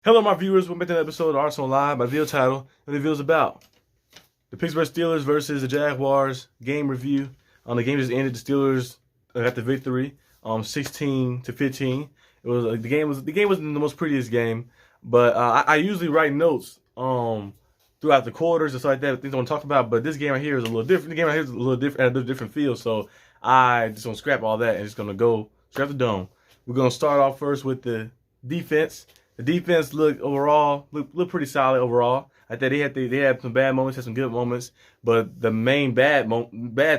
Hello, my viewers. Welcome back to an episode of Arsenal Live. My video title, and the video is about the Pittsburgh Steelers versus the Jaguars game review. The game just ended. The Steelers got the victory, 16-15. It was the game wasn't the most prettiest game, but I usually write notes throughout the quarters and stuff like that, things I want to talk about. But this game right here is a little different. The game right here is a little different, had a different feel. So I just gonna scrap all that and just gonna go scrap the dome. We're gonna start off first with the defense. The defense looked pretty solid overall. I thought they had some bad moments, had some good moments, but the main bad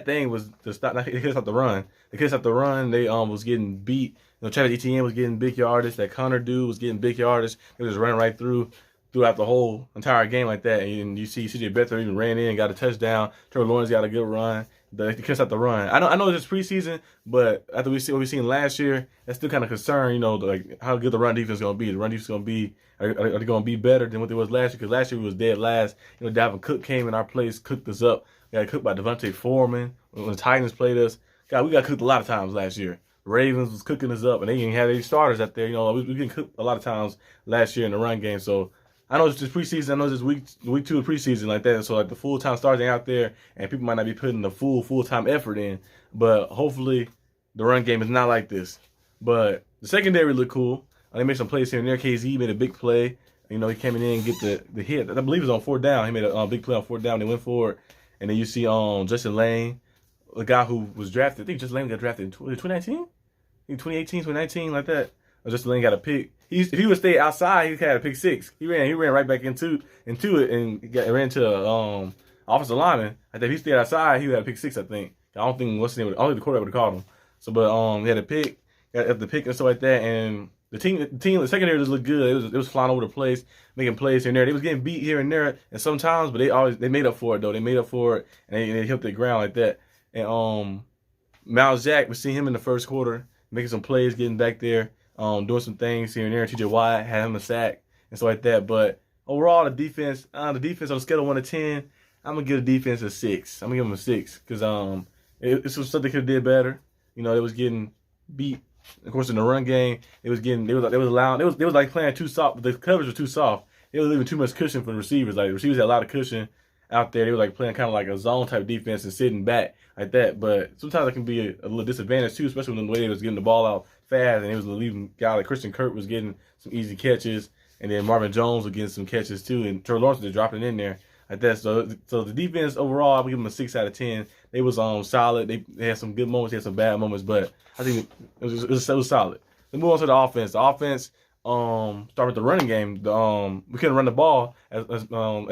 thing was they couldn't stop the run. They couldn't stop the run. They was getting beat. Travis Etienne was getting big yardage. That Connor dude was getting big yardage. They was running right throughout the whole entire game like that. And you see CJ Beathard even ran in and got a touchdown. Trevor Lawrence got a good run. They couldn't stop the run. I know it's preseason, but after what we seen last year, that's still kind of concern. Like how good the run defense is going to be. The run defense is going to be are they going to be better than what it was last year? Because last year we was dead last. Dalvin Cook came in our place, cooked us up. We got cooked by Devontae Foreman when the Titans played us. God, we got cooked a lot of times last year. The Ravens was cooking us up, and they didn't have any starters out there. We getting cooked a lot of times last year in the run game. So I know it's just preseason. I know it's just week 2 of preseason like that. So like the full-time stars ain't out there, and people might not be putting the full-time effort in. But hopefully the run game is not like this. But the secondary looked cool. They made some plays here and there. KZ made a big play. He came in and get the hit. I believe it was on 4th down. He made a big play on 4th down. They went for it. And then you see Justin Lane, the guy who was drafted. I think Justin Lane got drafted in 2019? In 2018, 2019, like that. Justin Lane got a pick. If he would stay outside, he had a pick 6. He ran right back into it and ran to offensive lineman. I think if he stayed outside, he would have a pick 6. I think. I don't think the quarterback would have called him. So, but he had a pick, got the pick and stuff like that. And the secondary just looked good. It was flying over the place, making plays here and there. They was getting beat here and there, and sometimes, but they made up for it though. They made up for it, and they hit the ground like that. And Miles Jack, we see him in the first quarter making some plays, getting back there. Doing some things here and there. TJ Watt had him a sack and stuff like that. But overall, the defense on a scale of 1 to 10, I'm gonna give the defense a 6. I'm gonna give them a 6 because it's something they could have did better. They was getting beat. Of course, in the run game, they was like playing too soft. The coverage was too soft. They were leaving too much cushion for the receivers. Like the receivers had a lot of cushion out there. They were like playing kind of like a zone type defense and sitting back like that. But sometimes it can be a little disadvantage too, especially when the way they was getting the ball out fast, and it was leaving guy like Christian Kirk was getting some easy catches, and then Marvin Jones was getting some catches too, and Trevor Lawrence was dropping in there like that. So the defense overall, I would give them a 6 out of 10. They was solid. They had some good moments, they had some bad moments, but I think it was solid. Let's move on to the offense. The offense, start with the running game. We couldn't run the ball at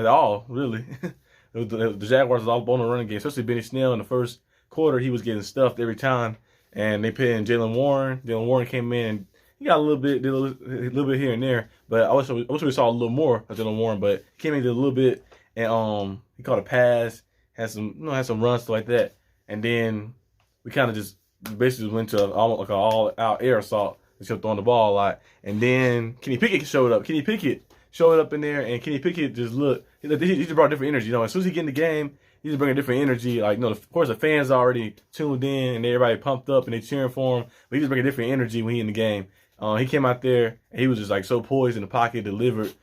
all, really. The Jaguars was all on the running game, especially Benny Snell in the first quarter. He was getting stuffed every time. And they put in Jalen Warren. Jalen Warren came in and he got a little bit here and there. But I wish we saw a little more of Jalen Warren. But he came in did a little bit, and he caught a pass, had some runs stuff like that. And then we kind of just basically went to almost like an all-out air assault. Just kept throwing the ball a lot. And then Kenny Pickett showed up. Kenny Pickett showed up in there, and Kenny Pickett just looked. He just brought different energy. As soon as he get in the game, he's bringing different energy. Like, of course, the fans already tuned in and everybody pumped up and they cheering for him. But he just bringing different energy when he in the game. He came out there and he was just like so poised in the pocket, delivered,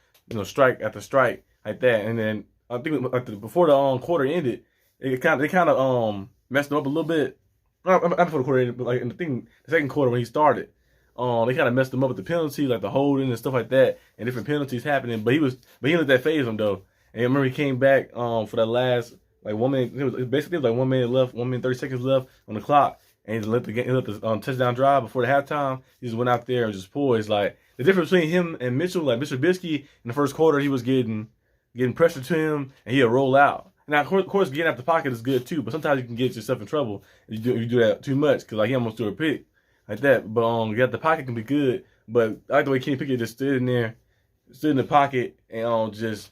strike after strike like that. And then I think before the quarter ended, they kind of messed him up a little bit. Not before the quarter ended, but like in the second quarter when he started, they kind of messed him up with the penalties, like the holding and stuff like that, and different penalties happening. But he let that phase him though. And I remember he came back for that last. Like 1 minute, it was like 1 minute left, 1 minute 30 seconds left on the clock, and he let the touchdown drive before the halftime. He just went out there and just poised. Like the difference between him and Mitchell, like Mr. Trubisky in the first quarter, he was getting pressure to him, and he'll roll out. Now, of course, getting out the pocket is good too, but sometimes you can get yourself in trouble if you do that too much, because like he almost threw a pick like that. But get out the pocket can be good, but I like the way Kenny Pickett just stood in the pocket, and just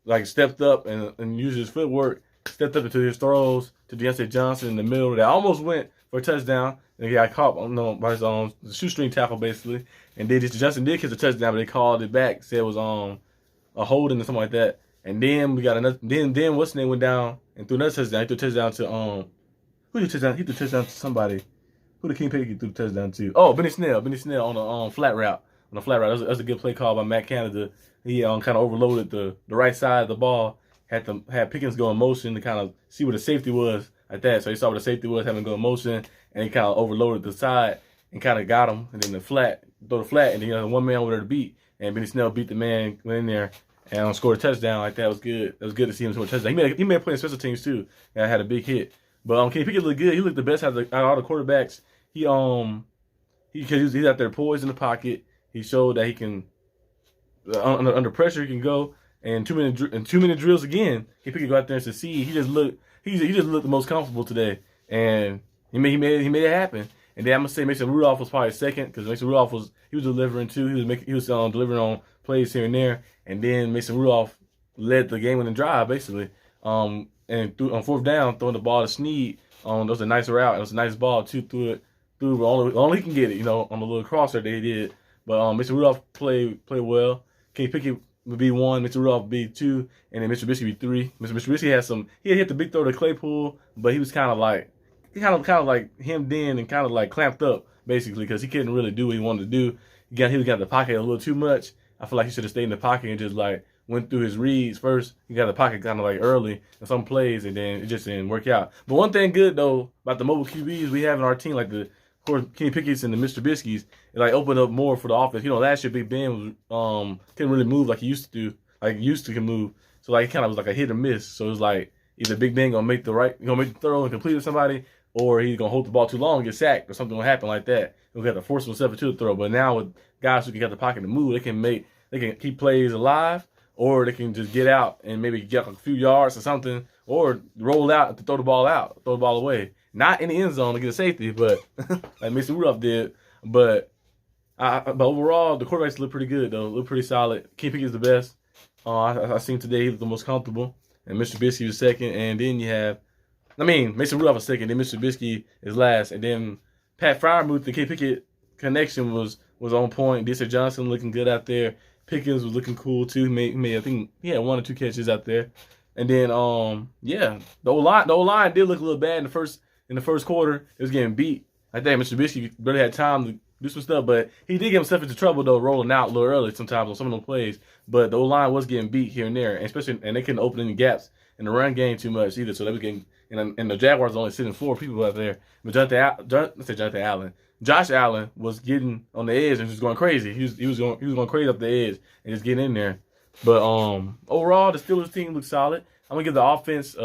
like stepped up and used his footwork. Stepped up into his throws to Deontay Johnson in the middle. That almost went for a touchdown. And he got caught by his shoestring tackle, basically. And then Johnson did catch a touchdown, but they called it back. Said it was a holding or something like that. And then we got another. Then what's his name went down and threw another touchdown. He threw a touchdown to who did touchdown? He threw a touchdown to somebody. Who did King Pickett threw the touchdown to? Oh, Benny Snell. Benny Snell on a flat route. the flat route. That was a good play call by Matt Canada. He kind of overloaded the right side of the ball. Had Pickens go in motion to kind of see where the safety was at that. So he saw where the safety was, having to go in motion, and he kind of overloaded the side and kind of got him. And then throw the flat, and then one man over there to beat. And Benny Snell beat the man, went in there, and scored a touchdown like that. It was good. It was good to see him score a touchdown. He made a play in special teams too, and had a big hit. But Kenny Pickett looked good. He looked the best out of all the quarterbacks. He's out there poised in the pocket. He showed that he can under pressure he can go. And 2 minute drills again. He Pickett go out there and succeed. He just looked the most comfortable today, and he made it happen. And then I'm gonna say Mason Rudolph was probably second because Mason Rudolph was delivering too. He was delivering on plays here and there. And then Mason Rudolph led the game-winning drive basically. And on fourth down, throwing the ball to Snead. That was a nice route. It was a nice ball too. Threw only he can get it, on the little crosser that he did. But Mason Rudolph played well. Kenny Pickett would be 1, Mr. Rudolph would be 2, and then Mr. Trubisky would be 3. Mr. Trubisky had hit the big throw to Claypool, but he was kind of like hemmed in and kind of like clamped up basically because he couldn't really do what he wanted to do. He got in the pocket a little too much. I feel like he should have stayed in the pocket and just like went through his reads first. He got in the pocket kind of like early in some plays, and then it just didn't work out. But one thing good though about the mobile QBs we have in our team, like of course, Kenny Pickett's and the Mr. Trubisky's, it like opened up more for the offense. Last year Big Ben was couldn't really move like he used to do, can move. So like it kind of was like a hit or miss. So it was like either Big Ben gonna make the throw and complete with somebody, or he's gonna hold the ball too long and get sacked, or something will happen like that. He'll have to force himself into the throw. But now with guys who can get the pocket to move, they can keep plays alive, or they can just get out and maybe get a few yards or something, or roll out to throw the ball away. Not in the end zone to get a safety, but like Mason Rudolph did. But overall, the quarterbacks look pretty good, though. Look pretty solid. Kenny Pickett is the best. I seen today he was the most comfortable. And Mr. Trubisky was second. And then you have, Mason Rudolph was second. Then Mr. Trubisky is last. And then Pat Freiermuth, the Kenny Pickett connection was on point. Dieter Johnson looking good out there. Pickens was looking cool, too. I think he had 1 or 2 catches out there. And then, the O-line did look a little bad in the first quarter. It was getting beat. I think Mr. Trubisky really had time to do some stuff, but he did get himself into trouble though, rolling out a little early sometimes on some of those plays. But the O-line was getting beat here and there, and they couldn't open any gaps in the run game too much either. So they was getting, and the Jaguars were only sitting 4 people out there. But Josh Allen was getting on the edge and just going crazy. He was going crazy up the edge and just getting in there. But overall, the Steelers team looks solid. I'm gonna give the offense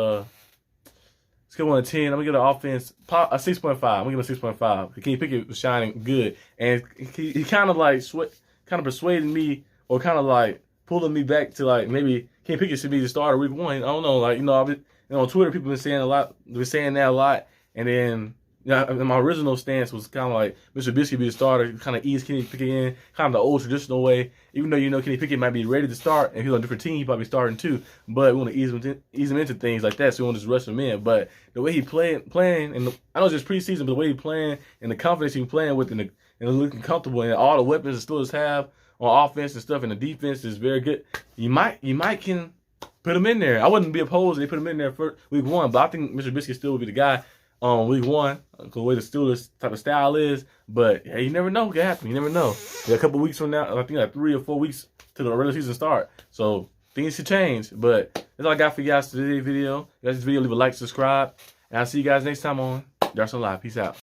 scale 1 to 10. I'm gonna give the offense a 6.5. I'm gonna give him a 6.5. Kenny Pickett was shining good, and he kind of persuaded me, or kind of like pulling me back to like maybe Kenny Pickett should be the starter week 1. I don't know, I've been, on Twitter people been saying that a lot, and then my original stance was kind of like Mr. Trubisky be the starter, kind of ease Kenny Pickett in, kind of the old traditional way. Even though Kenny Pickett might be ready to start, and he's on a different team, he probably starting too. But we want to ease him into things like that, so we want to just rush him in. But the way he playing, and I know it's just preseason, but the way he playing and the confidence he's playing with, and looking comfortable, and all the weapons the Steelers have on offense and stuff, and the defense is very good. You might can put him in there. I wouldn't be opposed if they put him in there for week 1, but I think Mr. Trubisky still would be the guy on week 1, the way the Steelers type of style is. But hey, you never know what can happen. You never know. A couple weeks from now, I think like 3 or 4 weeks to the regular season start. So things could change. But that's all I got for you guys today's video. If you guys this video, leave a like, subscribe, and I'll see you guys next time on Darts on Live. Peace out.